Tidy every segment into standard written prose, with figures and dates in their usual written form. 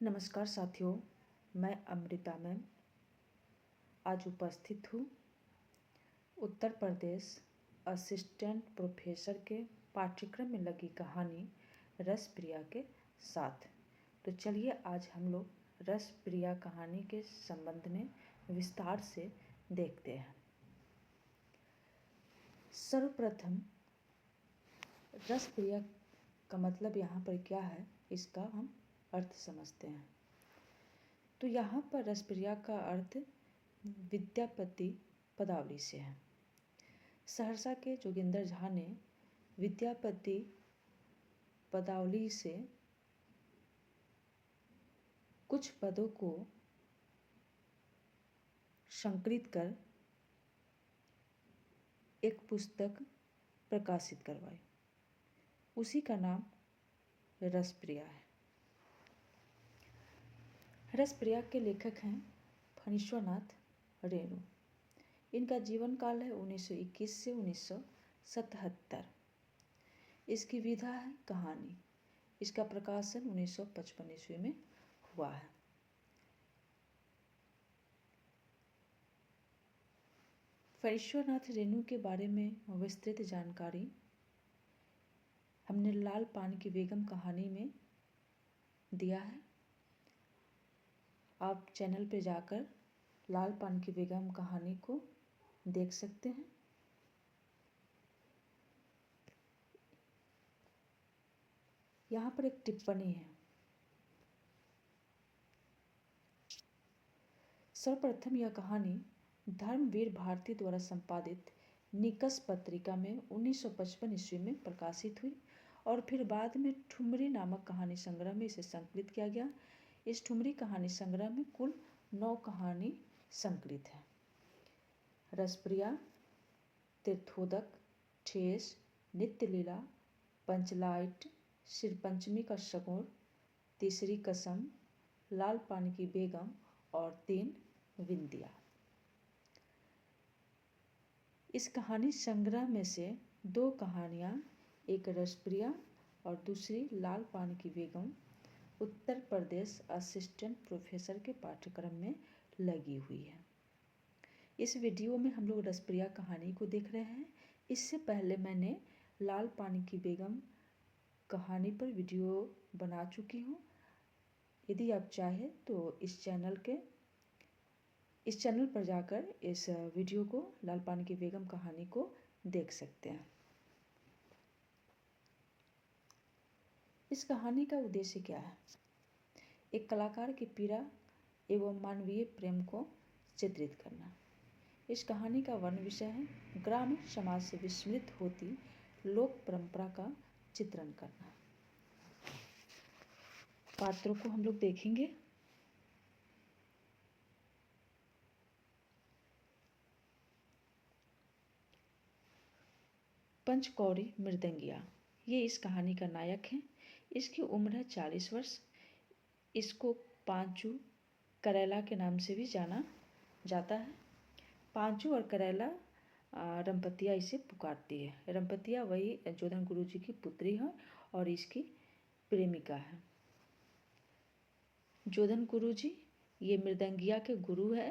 नमस्कार साथियों, मैं अमृता मैम आज उपस्थित हूँ उत्तर प्रदेश असिस्टेंट प्रोफेसर के पाठ्यक्रम में लगी कहानी रसप्रिया के साथ। तो चलिए आज हम लोग रसप्रिया कहानी के संबंध में विस्तार से देखते हैं। सर्वप्रथम रसप्रिया का मतलब यहाँ पर क्या है, इसका हम अर्थ समझते हैं। तो यहाँ पर रसप्रिया का अर्थ विद्यापति पदावली से है। सहरसा के जोगिंदर झा ने विद्यापति पदावली से कुछ पदों को संकलित कर एक पुस्तक प्रकाशित करवाई। उसी का नाम रसप्रिया है। रसप्रिया के लेखक हैं फणीश्वरनाथ रेणु। इनका जीवन काल है 1921 से 1977। इसकी विधा है कहानी। इसका प्रकाशन 1955 ईस्वी में हुआ है। फणीश्वरनाथ रेणु के बारे में विस्तृत जानकारी हमने लाल पान की बेगम कहानी में दिया है। आप चैनल पे जाकर लाल पान की बेगम कहानी को देख सकते हैं। यहाँ पर एक टिप्पणी है। सर्वप्रथम यह कहानी धर्मवीर भारती द्वारा संपादित निकष पत्रिका में 1955 ईस्वी में प्रकाशित हुई और फिर बाद में ठुमरी नामक कहानी संग्रह में इसे संकलित किया गया। इस ठुमरी कहानी संग्रह में कुल 9 कहानी संकलित है। रसप्रिया, तीर्थोदक, ठेस, नित्य लीला, पंचलाइट, श्रीपंचमी का शगुन, तीसरी कसम, लाल पान की बेगम और 3 विंदिया। इस कहानी संग्रह में से 2 कहानियाँ, एक रसप्रिया और दूसरी लाल पान की बेगम, उत्तर प्रदेश असिस्टेंट प्रोफेसर के पाठ्यक्रम में लगी हुई है। इस वीडियो में हम लोग रसप्रिया कहानी को देख रहे हैं। इससे पहले मैंने लाल पान की बेगम कहानी पर वीडियो बना चुकी हूँ। यदि आप चाहें तो इस चैनल पर जाकर इस वीडियो को, लाल पान की बेगम कहानी को देख सकते हैं। इस कहानी का उद्देश्य क्या है? एक कलाकार की पीड़ा एवं मानवीय प्रेम को चित्रित करना। इस कहानी का वर्ण विषय है ग्रामीण समाज से विस्मृत होती लोक परंपरा का चित्रण करना। पात्रों को हम लोग देखेंगे। पंचकौड़ी मृदंगिया, ये इस कहानी का नायक है। इसकी उम्र है 40 वर्ष। इसको पांचू करेला के नाम से भी जाना जाता है। पांचू और करेला रंपतिया इसे पुकारती है। रंपतिया वही जोधन गुरु जी की पुत्री है और इसकी प्रेमिका है। जोधन गुरु जी ये मृदंगिया के गुरु है।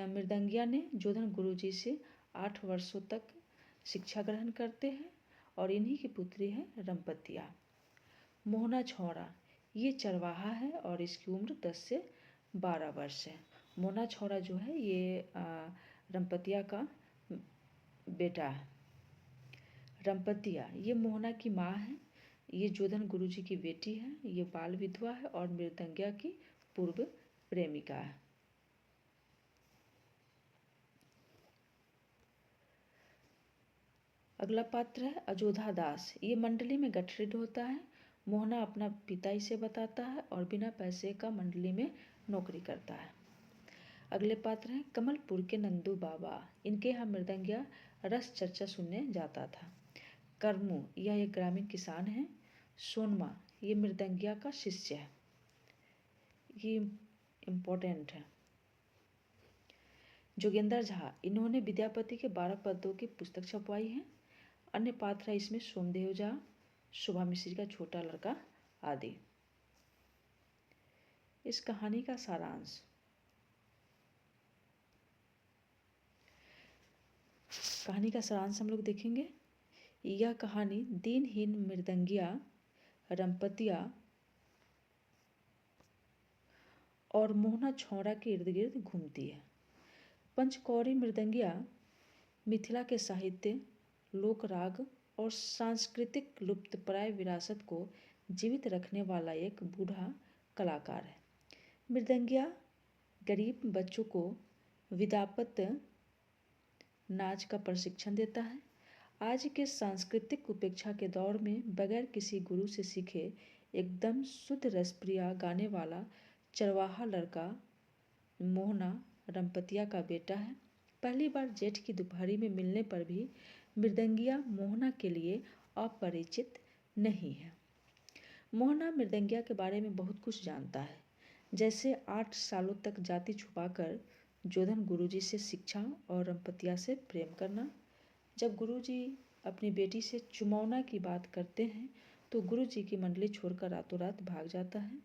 मृदंगिया ने जोधन गुरु जी से 8 वर्षों तक शिक्षा ग्रहण करते हैं और इन्हीं की पुत्री है रंपतिया। मोहना छौड़ा ये चरवाहा है और इसकी उम्र 10 से 12 वर्ष है। मोहना छौड़ा जो है ये रंपतिया का बेटा है। रंपतिया ये मोहना की माँ है। ये जोधन गुरु जी की बेटी है। ये बाल विधवा है और मृदंगिया की पूर्व प्रेमिका है। अगला पात्र है अजोधा दास। ये मंडली में गठरित होता है। मोहना अपना पिता इसे बताता है और बिना पैसे का मंडली में नौकरी करता है। अगले पात्र हैं कमलपुर के नंदू बाबा। इनके यहाँ मृदंगिया रस चर्चा सुनने जाता था। करमू यह एक ग्रामीण किसान है। सोनमा ये मृदंगिया का शिष्य है। ये इम्पोर्टेंट है। जोगिंदर झा इन्होंने विद्यापति के 12 पद्यों की पुस्तक छपवाई है। अन्य पात्र है इसमें सोमदेव झा, शोभा मिश्री का छोटा लड़का आदि। इस कहानी का सारांश। कहानी का सारांश हम लोग देखेंगे। यह कहानी दिनहीन मृदंगिया, रंपतिया और मोहना छौड़ा के इर्द गिर्द घूमती है। पंचकौड़ी मृदंगिया मिथिला के साहित्य, लोक राग और सांस्कृतिक लुप्तप्राय विरासत को जीवित रखने वाला एक बूढ़ा कलाकार है। मृदंगिया गरीब बच्चों को विदापत नाच का प्रशिक्षण देता है। आज के सांस्कृतिक उपेक्षा के दौर में बगैर किसी गुरु से सीखे एकदम शुद्ध रसप्रिया गाने वाला चरवाहा लड़का मोहना रंपतिया का बेटा है। पहली बार जेठ की दोपहरी में मिलने पर भी मृदंगिया मोहना के लिए अपरिचित नहीं है। मोहना मृदंगिया के बारे में बहुत कुछ जानता है, जैसे 8 सालों तक जाति छुपाकर जोधन गुरुजी से शिक्षा और रंपतिया से प्रेम करना। जब गुरुजी अपनी बेटी से चुमौना की बात करते हैं तो गुरुजी की मंडली छोड़कर रातों रात भाग जाता है।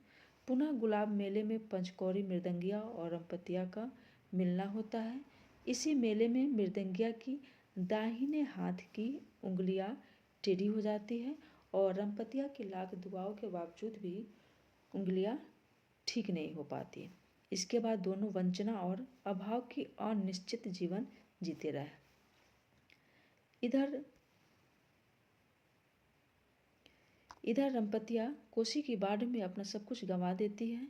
पुनः गुलाब मेले में पंचकौड़ी मृदंगिया और रंपतिया का मिलना होता है। इसी मेले में मृदंगिया की दाहिने हाथ की उंगलियां टेढ़ी हो जाती है और रंपतिया की लाख दुआओं के बावजूद भी उंगलियां ठीक नहीं हो पाती। इसके बाद दोनों वंचना और अभाव की अनिश्चित जीवन जीते रहे। इधर रंपतिया कोसी की बाढ़ में अपना सब कुछ गंवा देती है।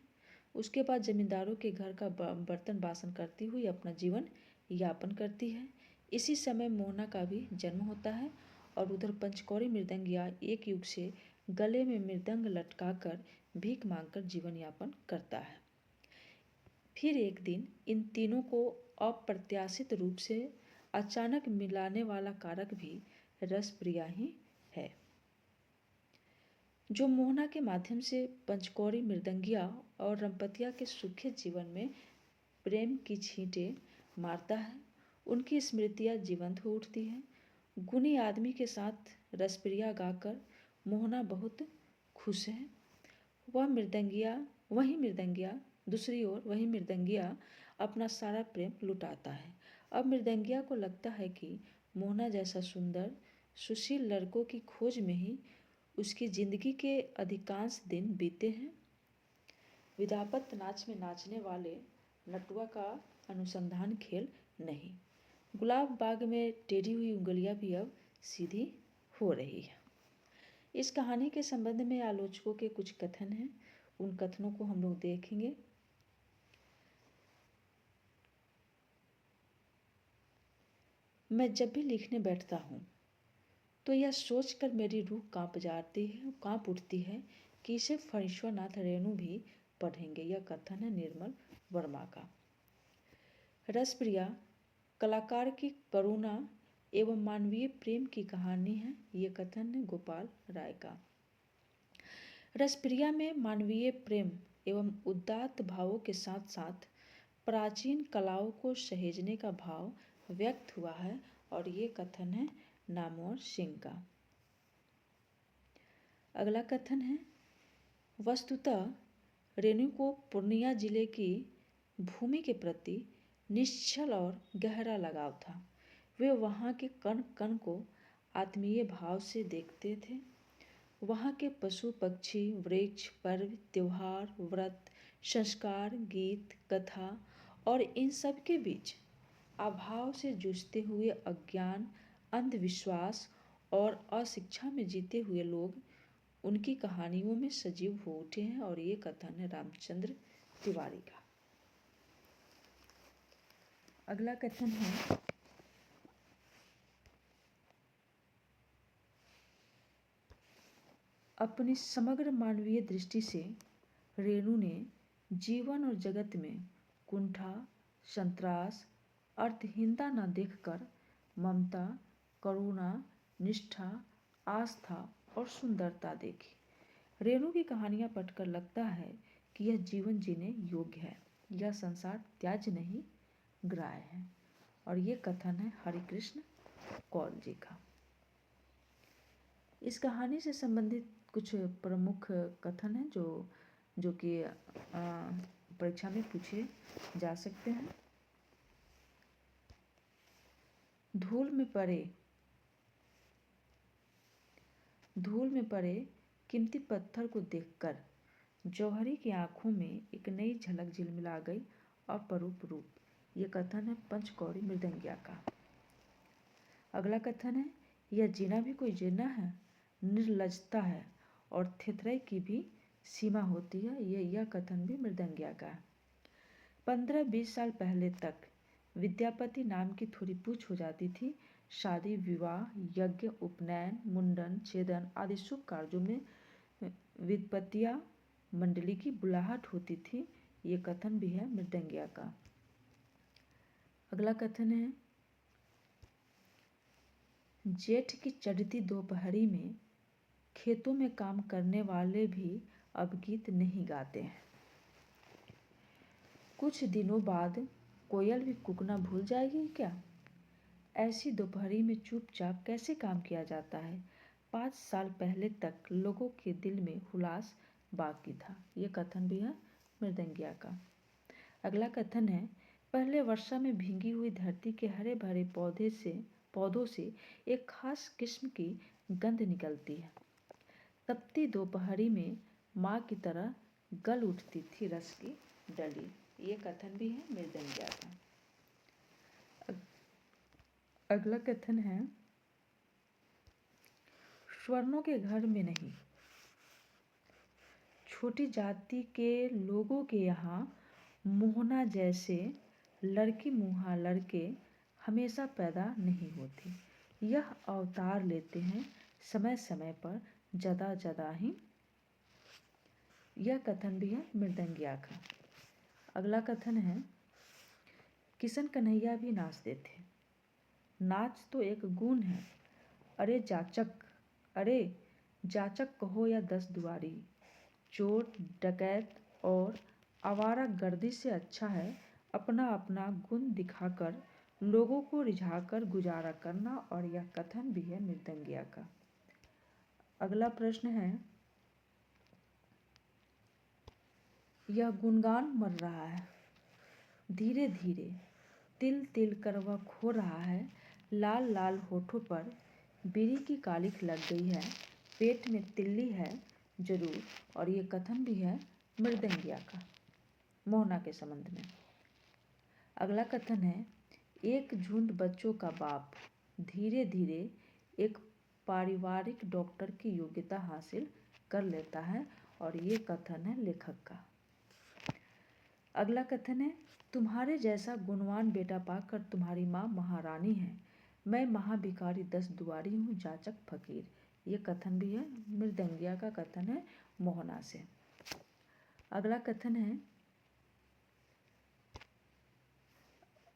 उसके बाद जमींदारों के घर का बर्तन बासन करती हुई अपना जीवन यापन करती है। इसी समय मोहना का भी जन्म होता है और उधर पंचकौड़ी मृदंगिया एक युग से गले में मृदंग लटकाकर भीख मांगकर जीवन यापन करता है। फिर एक दिन इन तीनों को अप्रत्याशित रूप से अचानक मिलाने वाला कारक भी रसप्रिया ही है, जो मोहना के माध्यम से पंचकौड़ी मृदंगिया और रंपतिया के सुखी जीवन में प्रेम की छींटे मारता है। उनकी स्मृतियाँ जीवंत हो उठती हैं। गुणी आदमी के साथ रसप्रिया गाकर मोहना बहुत खुश है। दूसरी ओर वही मृदंगिया अपना सारा प्रेम लुटाता है। अब मृदंगिया को लगता है कि मोहना जैसा सुंदर सुशील लड़कों की खोज में ही उसकी जिंदगी के अधिकांश दिन बीते हैं। विदापत नाच में नाचने वाले नटुआ का अनुसंधान खेल नहीं। गुलाब बाग में टेढ़ी हुई उंगलियां भी अब सीधी हो रही है। इस कहानी के संबंध में आलोचकों के कुछ कथन हैं, उन कथनों को हम लोग देखेंगे। मैं जब भी लिखने बैठता हूँ तो यह सोचकर मेरी रूह कांप उठती है कि इसे फणीश्वरनाथ रेणु भी पढ़ेंगे। यह कथन है निर्मल वर्मा का। रसप्रिया कलाकार की करुणा एवं मानवीय प्रेम की कहानी है। यह कथन है गोपाल राय का। रसप्रिया में मानवीय प्रेम एवं उदात्त भावों के साथ साथ प्राचीन कलाओं को सहेजने का भाव व्यक्त हुआ है और ये कथन है नामवर सिंह का। अगला कथन है, वस्तुतः रेणु को पूर्णिया जिले की भूमि के प्रति निश्चल और गहरा लगाव था। वे वहाँ के कण कण को आत्मीय भाव से देखते थे। वहाँ के पशु पक्षी, वृक्ष, पर्व, त्योहार, व्रत, संस्कार, गीत, कथा और इन सब के बीच अभाव से जूझते हुए अज्ञान, अंधविश्वास और अशिक्षा में जीते हुए लोग उनकी कहानियों में सजीव हो उठे हैं और ये कथन है रामचंद्र तिवारी का। अगला कथन है, अपनी समग्र मानवीय दृष्टि से रेणु ने जीवन और जगत में कुंठा, संत्रास, अर्थहीनता न देखकर ममता, करुणा, निष्ठा, आस्था और सुंदरता देखी। रेणु की कहानियाँ पढ़कर लगता है कि यह जीवन जीने योग्य है, यह संसार त्याज्य नहीं ग्राह्य है। और ये कथन है हरिकृष्ण कौल जी का। इस कहानी से संबंधित कुछ प्रमुख कथन हैं जो जो कि परीक्षा में पूछे जा सकते हैं। धूल में पड़े कीमती पत्थर को देखकर जौहरी की आंखों में एक नई झलक झिलमिला गई। अपरूप रूप, ये कथन है पंचकौड़ी मृदंगिया का। अगला कथन है, यह जीना भी कोई जीना है, निर्लजता है और थेथराई की भी सीमा होती है। यह कथन भी मृदंगिया का है। 15-20 साल पहले तक विद्यापति नाम की थोड़ी पूछ हो जाती थी। शादी, विवाह, यज्ञ, उपनयन, मुंडन, छेदन आदि शुभ कार्यों में विद्पतिया मंडली की बुलाहट होती थी। ये कथन भी है मृदंगिया का। अगला कथन है, जेठ की चढ़ती दोपहरी में खेतों में काम करने वाले भी अब गीत नहीं गाते हैं। कुछ दिनों बाद कोयल भी कूकना भूल जाएगी क्या? ऐसी दोपहरी में चुपचाप कैसे काम किया जाता है? 5 साल पहले तक लोगों के दिल में हुलास बाकी था। ये कथन भी है मृदंगिया का। अगला कथन है, पहले वर्षा में भीगी हुई धरती के हरे भरे पौधों से एक खास किस्म की गंध निकलती है। तपती दोपहरी में माँ की तरह गल उठती थी रस की डली। ये कथन भी है मृदंगिया का। अगला कथन है, स्वर्णों के घर में नहीं, छोटी जाति के लोगों के यहाँ मोहना जैसे लड़की मुँहा लड़के हमेशा पैदा नहीं होते। यह अवतार लेते हैं समय समय पर जदा ही। यह कथन भी है मृदंगिया का। अगला कथन है, किशन कन्हैया भी नाचते थे। नाच तो एक गुण है। अरे जाचक कहो या 10 दुआरी, चोर डकैत और आवारा गर्दी से अच्छा है अपना अपना गुण दिखाकर लोगों को रिझाकर गुजारा करना। और यह कथन भी है मृदंगिया का। अगला प्रश्न है, यह गुणगान मर रहा है, धीरे धीरे तिल तिल कर वह खो रहा है। लाल लाल होठों पर बीड़ी की कालिख लग गई है, पेट में तिल्ली है जरूर। और ये कथन भी है मृदंगिया का, मोहना के संबंध में। अगला कथन है, एक झुंड बच्चों का बाप धीरे धीरे एक पारिवारिक डॉक्टर की योग्यता हासिल कर लेता है। और ये कथन है लेखक का। अगला कथन है, तुम्हारे जैसा गुणवान बेटा पाकर तुम्हारी माँ महारानी है, मैं महाभिखारी 10 दुआरी हूँ जाचक फकीर। ये कथन भी है मृदंगिया का कथन है मोहना से। अगला कथन है,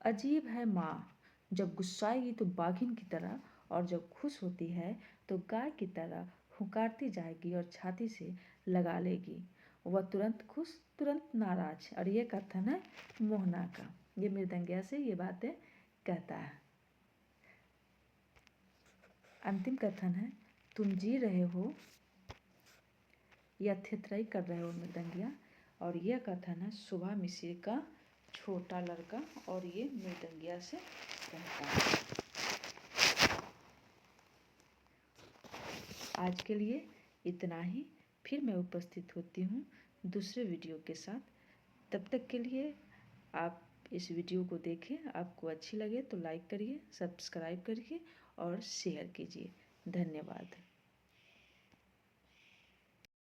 अजीब है माँ, जब गुस्साएगी तो बाघिन की तरह और जब खुश होती है तो गाय की तरह हुंकारती जाएगी और छाती से लगा लेगी। वह तुरंत खुश तुरंत नाराज। और ये कथन है मोहना का। ये मृदंगिया से ये बातें कहता है। अंतिम कथन है, तुम जी रहे हो या थेथराई कर रहे हो मृदंगिया। और यह कथन है सुभा मिश्र का छोटा लड़का। और ये मृदंगिया से कहता है। आज के लिए इतना ही। फिर मैं उपस्थित होती हूँ दूसरे वीडियो के साथ। तब तक के लिए आप इस वीडियो को देखें, आपको अच्छी लगे तो लाइक करिए, सब्सक्राइब करिए और शेयर कीजिए। धन्यवाद।